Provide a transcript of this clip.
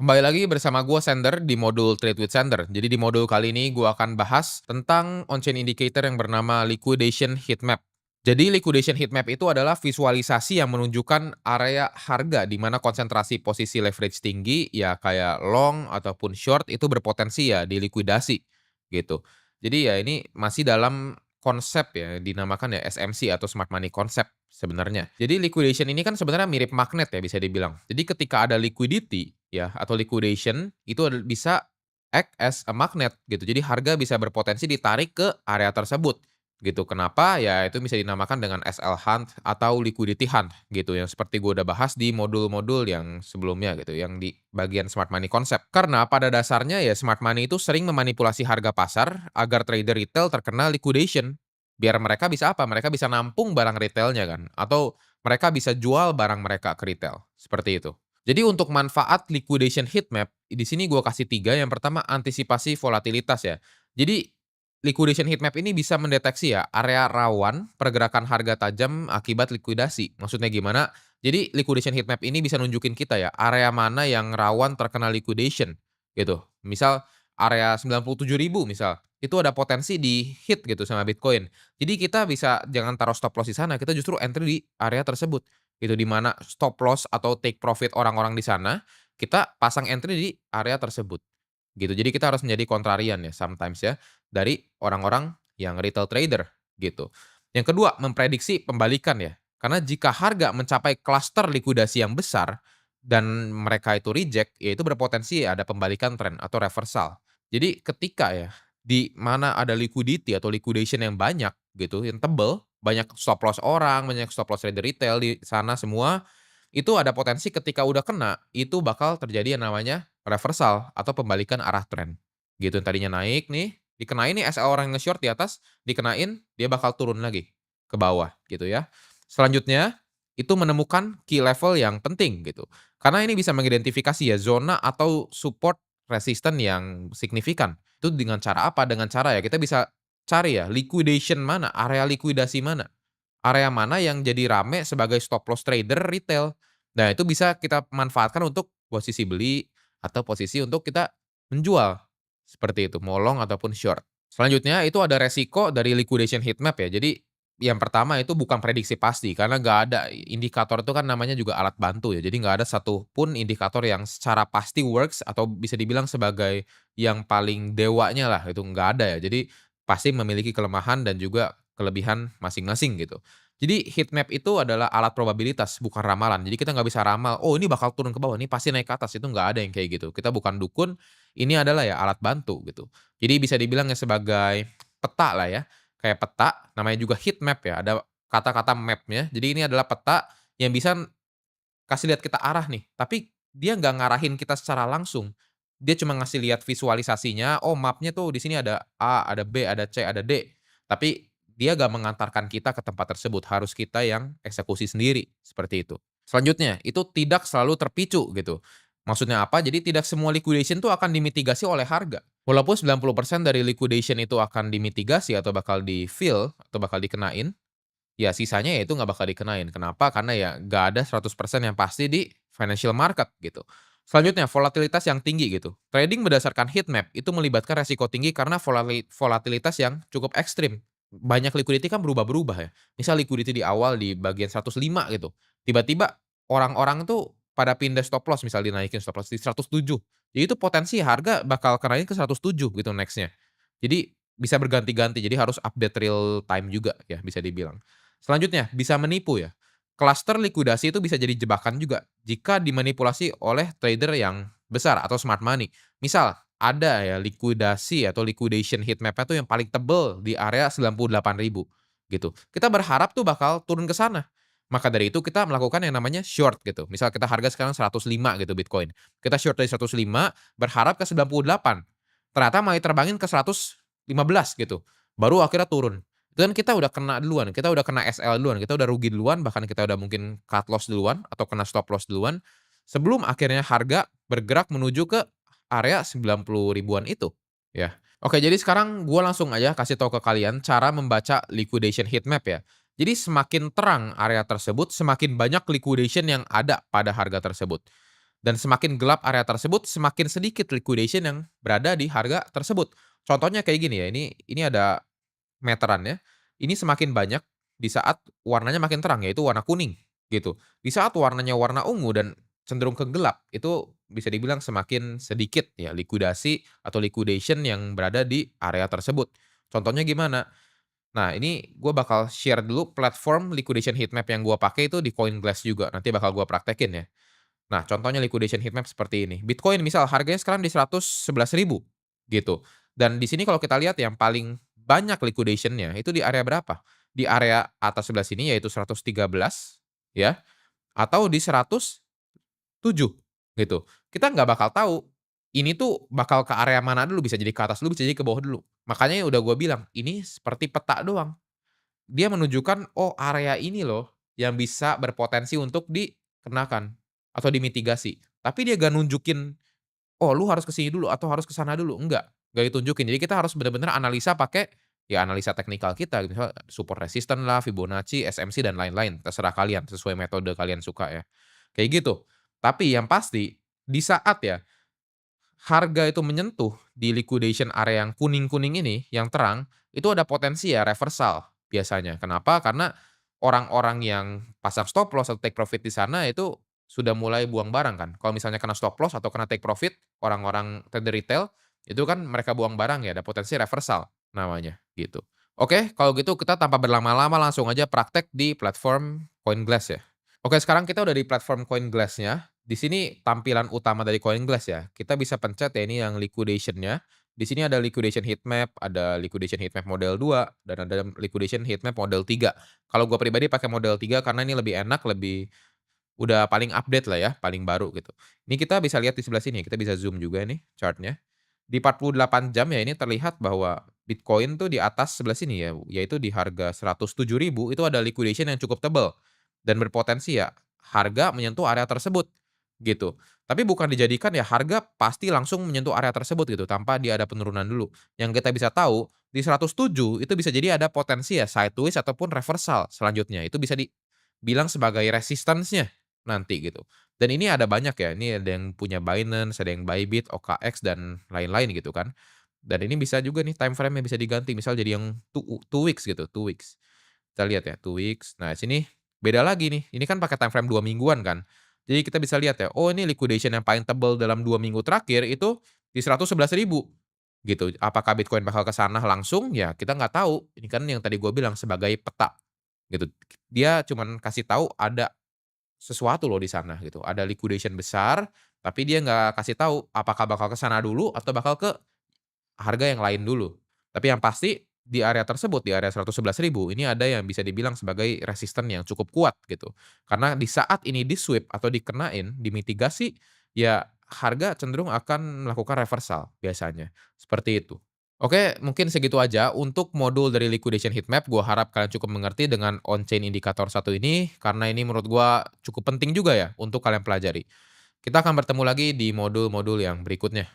Kembali lagi bersama gua Sender di modul Trade with Sender. Jadi di modul kali ini gua akan bahas tentang on-chain indicator yang bernama liquidation heat map. Jadi liquidation heat map itu adalah visualisasi yang menunjukkan area harga di mana konsentrasi posisi leverage tinggi ya kayak long ataupun short itu berpotensi ya dilikuidasi gitu. Jadi ya ini masih dalam konsep ya dinamakan ya SMC atau smart money concept sebenarnya. Jadi liquidation ini kan sebenarnya mirip magnet ya bisa dibilang. Jadi ketika ada liquidity ya atau liquidation itu bisa act as a magnet gitu. Jadi harga bisa berpotensi ditarik ke area tersebut gitu. Kenapa? Ya itu bisa dinamakan dengan SL hunt atau liquidity hunt gitu yang seperti gue udah bahas di modul-modul yang sebelumnya gitu, yang di bagian smart money concept. Karena pada dasarnya ya smart money itu sering memanipulasi harga pasar agar trader retail terkena liquidation. Biar mereka bisa apa? Mereka bisa nampung barang retailnya kan atau mereka bisa jual barang mereka ke retail, seperti itu. Jadi untuk manfaat liquidation heat map, di sini gue kasih 3. Yang pertama antisipasi volatilitas ya. Jadi liquidation heat map ini bisa mendeteksi ya area rawan pergerakan harga tajam akibat likuidasi. Maksudnya gimana? Jadi liquidation heat map ini bisa nunjukin kita ya area mana yang rawan terkena liquidation gitu. Misal area 97.000 misal, itu ada potensi di hit gitu sama Bitcoin. Jadi kita bisa jangan taruh stop loss di sana, kita justru entry di area tersebut. Gitu di mana stop loss atau take profit orang-orang di sana, kita pasang entry di area tersebut. Gitu. Jadi kita harus menjadi kontrarian ya sometimes ya dari orang-orang yang retail trader gitu. Yang kedua, memprediksi pembalikan ya. Karena jika harga mencapai klaster likuidasi yang besar dan mereka itu reject, ya itu berpotensi ada pembalikan tren atau reversal. Jadi ketika ya di mana ada liquidity atau liquidation yang banyak gitu, yang tebel, banyak stop loss orang, banyak stop loss trader retail di sana semua, itu ada potensi ketika udah kena, itu bakal terjadi yang namanya reversal atau pembalikan arah tren. Gitu, yang tadinya naik nih, dikenain nih SL orang yang nge-short di atas, dikenain, dia bakal turun lagi ke bawah gitu ya. Selanjutnya, itu menemukan key level yang penting gitu. Karena ini bisa mengidentifikasi ya zona atau support resisten yang signifikan. Itu dengan cara apa? Dengan cara ya kita bisa cari ya liquidation mana, area likuidasi mana. Area mana yang jadi rame sebagai stop loss trader retail. Nah, itu bisa kita manfaatkan untuk posisi beli atau posisi untuk kita menjual. Seperti itu, mau long ataupun short. Selanjutnya itu ada resiko dari liquidation heat map ya. Jadi yang pertama itu bukan prediksi pasti karena nggak ada indikator itu kan namanya juga alat bantu ya. Jadi nggak ada satupun indikator yang secara pasti works atau bisa dibilang sebagai yang paling dewanya lah itu nggak ada ya. Jadi pasti memiliki kelemahan dan juga kelebihan masing-masing gitu. Jadi heat map itu adalah alat probabilitas bukan ramalan. Jadi kita nggak bisa ramal, oh ini bakal turun ke bawah, ini pasti naik ke atas. Itu nggak ada yang kayak gitu. Kita bukan dukun, ini adalah ya alat bantu gitu. Jadi bisa dibilang ya sebagai peta lah ya. Kayak peta, namanya juga heat map ya. Ada kata-kata mapnya. Jadi ini adalah peta yang bisa kasih lihat kita arah nih. Tapi dia nggak ngarahin kita secara langsung. Dia cuma ngasih lihat visualisasinya, oh mapnya tuh di sini ada A, ada B, ada C, ada D. Tapi dia nggak mengantarkan kita ke tempat tersebut. Harus kita yang eksekusi sendiri. Seperti itu. Selanjutnya, itu tidak selalu terpicu gitu. Maksudnya apa? Jadi tidak semua liquidation itu akan dimitigasi oleh harga. Walaupun 90% dari liquidation itu akan dimitigasi atau bakal di-fill atau bakal dikenain, ya sisanya ya itu nggak bakal dikenain. Kenapa? Karena ya nggak ada 100% yang pasti di financial market gitu. Selanjutnya, volatilitas yang tinggi gitu. Trading berdasarkan heat map itu melibatkan resiko tinggi karena volatilitas yang cukup ekstrim. Banyak liquidity kan berubah-berubah ya. Misal liquidity di awal di bagian 105 gitu. Tiba-tiba orang-orang tuh pada pindah stop loss, misal dinaikin stop loss di 107. Jadi itu potensi harga bakal kenaik ke 107 gitu next-nya. Jadi bisa berganti-ganti, jadi harus update real time juga ya bisa dibilang. Selanjutnya, bisa menipu ya. Cluster likuidasi itu bisa jadi jebakan juga jika dimanipulasi oleh trader yang besar atau smart money. Misal, ada ya likuidasi atau liquidation heat map-nya tuh yang paling tebel di area 98.000 gitu. Kita berharap tuh bakal turun ke sana. Maka dari itu kita melakukan yang namanya short gitu. Misal kita harga sekarang 105 gitu Bitcoin. Kita short dari 105 berharap ke 98. Ternyata malah terbangin ke 115 gitu. Baru akhirnya turun. Itu kan kita udah kena duluan, kita udah kena SL duluan, kita udah rugi duluan, bahkan kita udah mungkin cut loss duluan atau kena stop loss duluan, sebelum akhirnya harga bergerak menuju ke area 90 ribuan itu, ya. Oke, jadi sekarang gua langsung aja kasih tahu ke kalian cara membaca liquidation heat map ya. Jadi semakin terang area tersebut, semakin banyak liquidation yang ada pada harga tersebut. Dan semakin gelap area tersebut, semakin sedikit liquidation yang berada di harga tersebut. Contohnya kayak gini ya, ini ada meterannya, ini semakin banyak di saat warnanya makin terang, yaitu warna kuning, gitu. Di saat warnanya warna ungu dan cenderung ke gelap, itu bisa dibilang semakin sedikit ya likuidasi atau liquidation yang berada di area tersebut. Contohnya gimana? Nah, ini gue bakal share dulu platform liquidation heat map yang gue pakai itu di CoinGlass juga, nanti bakal gue praktekin ya. Nah, contohnya liquidation heat map seperti ini. Bitcoin misal harganya sekarang di 111.000 gitu. Dan di sini kalau kita lihat yang paling banyak liquidation-nya itu di area berapa? Di area atas sebelah sini yaitu 113 ya, atau di 107 gitu. Kita nggak bakal tahu ini tuh bakal ke area mana dulu, bisa jadi ke atas dulu, bisa jadi ke bawah dulu. Makanya udah gue bilang, ini seperti peta doang. Dia menunjukkan, oh area ini loh yang bisa berpotensi untuk dikenakan atau dimitigasi. Tapi dia gak nunjukin, oh lu harus ke sini dulu atau harus ke sana dulu, enggak ditunjukin. Jadi kita harus benar-benar analisa pakai, ya analisa teknikal kita, misal support resistance lah, Fibonacci, SMC dan lain-lain, terserah kalian, sesuai metode kalian suka ya. Kayak gitu. Tapi yang pasti, di saat ya harga itu menyentuh di liquidation area yang kuning-kuning ini, yang terang, itu ada potensi ya reversal biasanya. Kenapa? Karena orang-orang yang pasang stop loss atau take profit di sana itu sudah mulai buang barang kan. Kalau misalnya kena stop loss atau kena take profit, orang-orang trader retail, itu kan mereka buang barang ya, ada potensi reversal namanya, gitu. Oke, kalau gitu kita tanpa berlama-lama langsung aja praktek di platform CoinGlass ya. Oke, sekarang kita udah di platform CoinGlass-nya. Di sini tampilan utama dari CoinGlass ya. Kita bisa pencet ya ini yang liquidation-nya. Di sini ada liquidation heatmap, ada liquidation heatmap model 2 dan ada liquidation heatmap model 3. Kalau gua pribadi pakai model 3 karena ini lebih enak, lebih udah paling update lah ya, paling baru gitu. Ini kita bisa lihat di sebelah sini, kita bisa zoom juga nih chart-nya. Di 48 jam ya ini terlihat bahwa Bitcoin tuh di atas sebelah sini ya, yaitu di harga 107.000 itu ada liquidation yang cukup tebal dan berpotensi ya harga menyentuh area tersebut gitu. Tapi bukan dijadikan ya harga pasti langsung menyentuh area tersebut gitu tanpa dia ada penurunan dulu. Yang kita bisa tahu di 107 itu bisa jadi ada potensi ya sideways ataupun reversal selanjutnya. Itu bisa dibilang sebagai resistance-nya nanti gitu. Dan ini ada banyak ya, ini ada yang punya Binance, ada yang Bybit, OKX, dan lain-lain gitu kan. Dan ini bisa juga nih time frame-nya bisa diganti, misal jadi yang two weeks gitu, 2 weeks. Kita lihat ya, 2 weeks. Nah, sini beda lagi nih, ini kan pakai time frame 2 mingguan kan. Jadi kita bisa lihat ya, oh ini liquidation yang paling tebal dalam 2 minggu terakhir itu di 111.000 gitu. Apakah Bitcoin bakal ke sana langsung? Ya kita nggak tahu. Ini kan yang tadi gue bilang sebagai peta gitu. Dia cuman kasih tahu ada sesuatu loh di sana gitu, ada liquidation besar, tapi dia nggak kasih tahu apakah bakal ke sana dulu atau bakal ke harga yang lain dulu. Tapi yang pasti di area tersebut, di area 111.000 ini ada yang bisa dibilang sebagai resisten yang cukup kuat gitu. Karena di saat ini di-sweep atau dikenain, dimitigasi, ya harga cenderung akan melakukan reversal biasanya, seperti itu. Oke, mungkin segitu aja untuk modul dari liquidation heatmap. Gua harap kalian cukup mengerti dengan on-chain indikator satu ini, karena ini menurut gua cukup penting juga ya untuk kalian pelajari. Kita akan bertemu lagi di modul-modul yang berikutnya.